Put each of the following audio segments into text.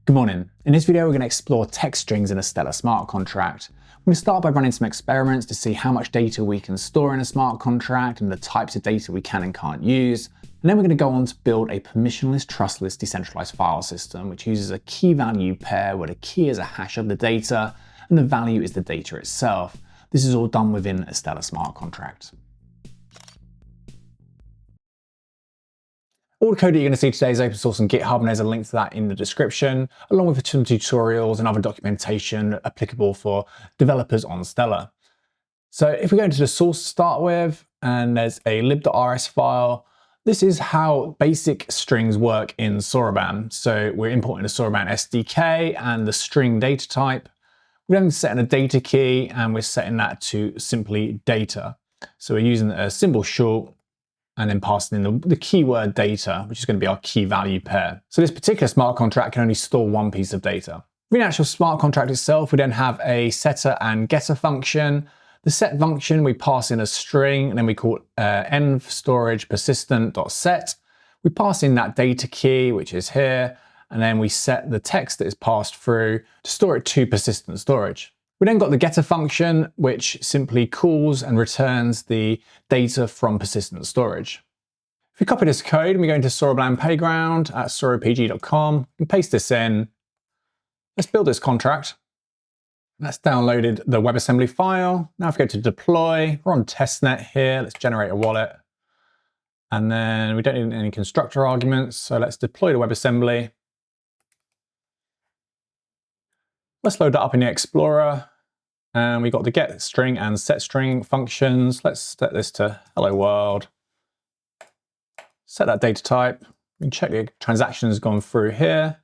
Good morning. In this video, we're going to explore text strings in a Stellar smart contract. We're going to start by running some experiments to see how much data we can store in a smart contract and the types of data we can and can't use. And then we're going to go on to build a permissionless, trustless, decentralized file system, which uses a key value pair where the key is a hash of the data and the value is the data itself. This is all done within a Stellar smart contract. All the code that you're going to see today is open source on GitHub, and there's a link to that in the description, along with some tutorials and other documentation applicable for developers on Stellar. So if we go into the source to start with, and there's a lib.rs file, this is how basic strings work in Soroban. So we're importing the Soroban SDK and the string data type. We're then setting a data key, and we're setting that to simply data. So we're using a symbol short, and then passing in the keyword data, which is going to be our key value pair. So this particular smart contract can only store one piece of data. In the actual smart contract itself, we then have a setter and getter function. The set function, we pass in a string, and then we call env storage persistent.set. We pass in that data key, which is here, and then we set the text that is passed through to store it to persistent storage. We then got the getter function, which simply calls and returns the data from persistent storage. If we copy this code and we go into Soroban Playground at soropg.com and paste this in, let's build this contract. That's downloaded the WebAssembly file. Now if we go to deploy, we're on testnet here. Let's generate a wallet. And then we don't need any constructor arguments. So let's deploy the WebAssembly. Let's load that up in the Explorer, and we got the get string and set string functions. Let's set this to hello world. Set that data type. We can check the transaction has gone through here.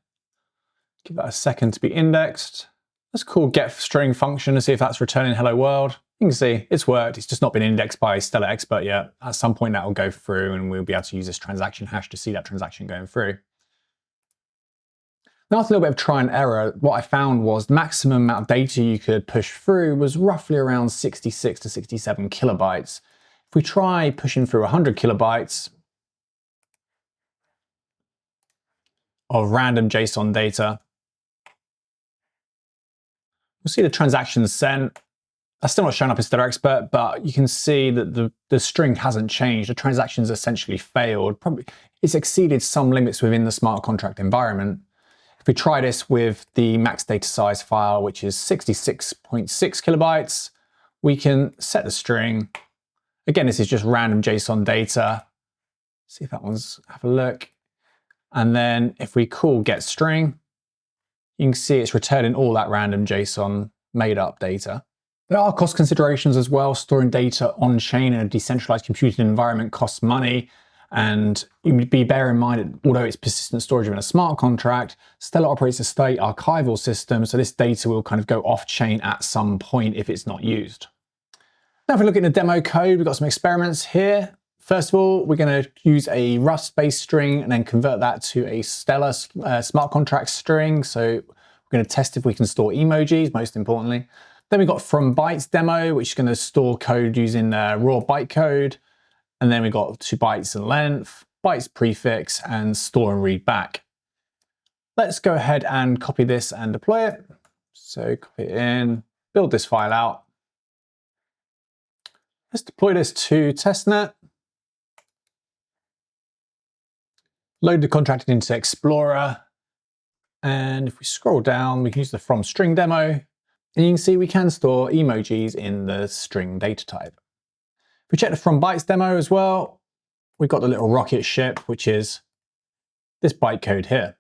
Give that a second to be indexed. Let's call get string function to see if that's returning hello world. You can see it's worked. It's just not been indexed by Stellar Expert yet. At some point that will go through, and we'll be able to use this transaction hash to see that transaction going through. Now, after a little bit of try and error, what I found was the maximum amount of data you could push through was roughly around 66 to 67 kilobytes. If we try pushing through 100 kilobytes of random JSON data, we'll see the transactions sent. That's still not showing up in Stellar Expert, but you can see that the string hasn't changed. The transaction's essentially failed. Probably it's exceeded some limits within the smart contract environment. If we try this with the max data size file, which is 66.6 kilobytes, we can set the string. Again, this is just random JSON data. See if that one's, have a look. And then if we call get string, you can see it's returning all that random JSON made up data. There are cost considerations as well. Storing data on chain in a decentralized computing environment costs money. And you would be bear in mind that although it's persistent storage within a smart contract, Stellar operates a state archival system, so this data will kind of go off chain at some point if it's not used. Now if we look at the demo code, we've got some experiments here. First of all, we're going to use a Rust-based string and then convert that to a Stellar smart contract string. So we're going to test if we can store emojis, most importantly. Then we've got from bytes demo, which is going to store code using raw bytecode. And then we've got 2 bytes in length, bytes prefix, and store and read back. Let's go ahead and copy this and deploy it. So copy it in, build this file out. Let's deploy this to testnet. Load the contract into Explorer. And if we scroll down, we can use the from string demo. And you can see we can store emojis in the string data type. If we check the from bytes demo as well, we've got the little rocket ship, which is this bytecode here.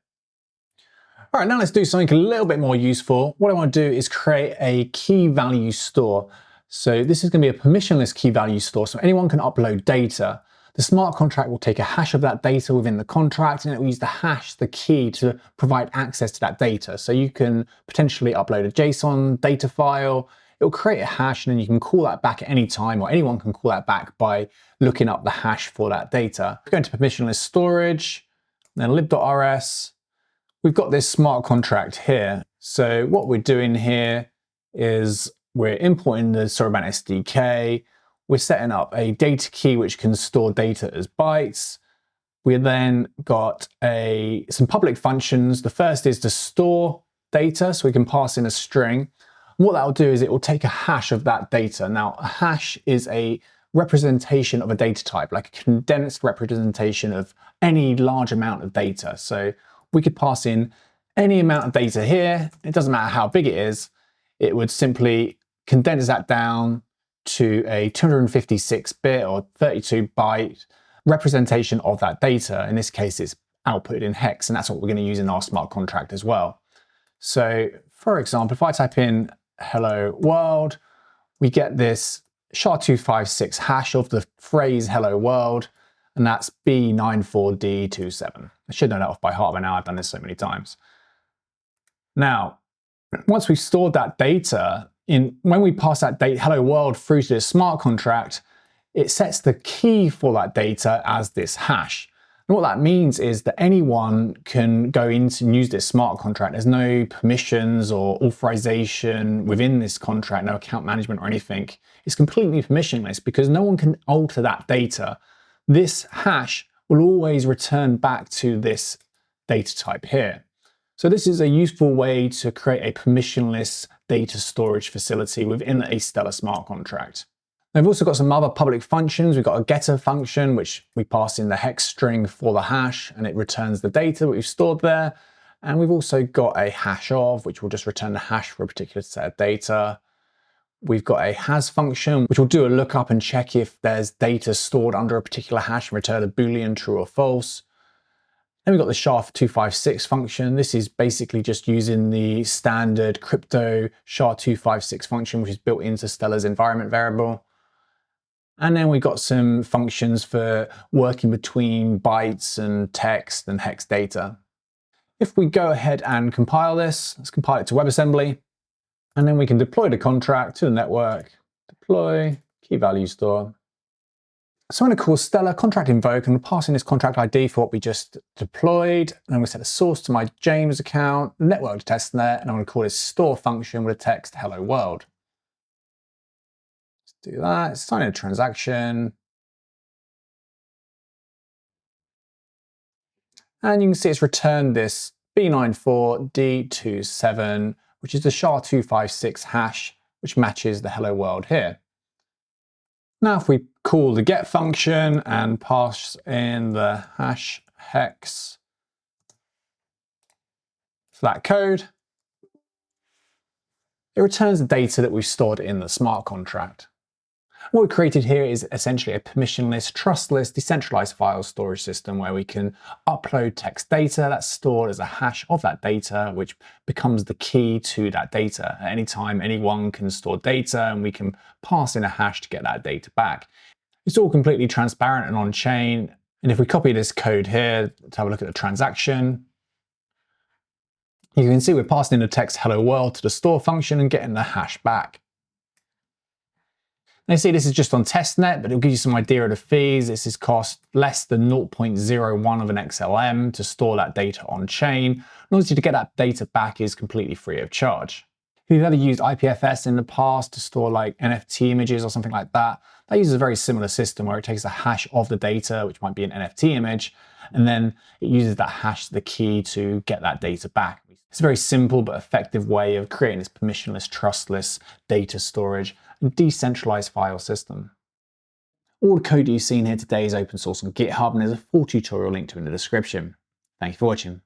All right, now let's do something a little bit more useful. What I want to do is create a key value store. So this is going to be a permissionless key value store, so anyone can upload data. The smart contract will take a hash of that data within the contract, and it will use the hash, the key, to provide access to that data. So you can potentially upload a JSON data file. It'll create a hash, and then you can call that back at any time, or anyone can call that back by looking up the hash for that data. If we go into permissionless storage, then lib.rs, we've got this smart contract here. So what we're doing here is we're importing the Soroban SDK. We're setting up a data key which can store data as bytes. We then got some public functions. The first is to store data, so we can pass in a string. And what that will do is it will take a hash of that data. Now, a hash is a representation of a data type, like a condensed representation of any large amount of data. So we could pass in any amount of data here. It doesn't matter how big it is. It would simply condense that down to a 256-bit or 32-byte representation of that data. In this case, it's outputted in hex, and that's what we're going to use in our smart contract as well. So for example, if I type in hello world, we get this SHA-256 hash of the phrase hello world, and that's B94D27. I should know that off by heart by now, I've done this so many times. Now, once we've stored that data, when we pass that data hello world through to this smart contract, it sets the key for that data as this hash. And what that means is that anyone can go in and use this smart contract. There's no permissions or authorization within this contract, no account management or anything. It's completely permissionless because no one can alter that data. This hash will always return back to this data type here. So this is a useful way to create a permissionless data storage facility within a Stellar smart contract. Now, we've also got some other public functions. We've got a getter function, which we pass in the hex string for the hash, and it returns the data that we've stored there. And we've also got a hash of, which will just return the hash for a particular set of data. We've got a has function, which will do a lookup and check if there's data stored under a particular hash and return a Boolean true or false. Then we've got the SHA-256 function. This is basically just using the standard crypto SHA-256 function, which is built into Stellar's environment variable. And then we've got some functions for working between bytes and text and hex data. If we go ahead and compile this, let's compile it to WebAssembly, and then we can deploy the contract to the network, deploy, key value store. So I'm going to call Stellar contract invoke and pass in this contract ID for what we just deployed. And I'm going to set a source to my James account, network to testnet, and I'm going to call this store function with a text hello world. Let's do that, sign in a transaction. And you can see it's returned this B94D27, which is the SHA-256 hash, which matches the hello world here. Now, if we call the get function and pass in the hash hex for that code, it returns the data that we've stored in the smart contract. What we created here is essentially a permissionless, trustless, decentralized file storage system where we can upload text data that's stored as a hash of that data, which becomes the key to that data. At any time, anyone can store data and we can pass in a hash to get that data back. It's all completely transparent and on-chain. And if we copy this code here to have a look at the transaction, you can see we're passing in the text hello world to the store function and getting the hash back. Now you see this is just on testnet, but it'll give you some idea of the fees. This is cost less than 0.01 of an XLM to store that data on chain. And obviously to get that data back is completely free of charge. If you've ever used IPFS in the past to store like NFT images or something like that, that uses a very similar system where it takes a hash of the data, which might be an NFT image, and then it uses that hash as the key to get that data back. It's a very simple but effective way of creating this permissionless, trustless data storage and decentralized file system. All the code you've seen here today is open source on GitHub, and there's a full tutorial link to in the description. Thank you for watching.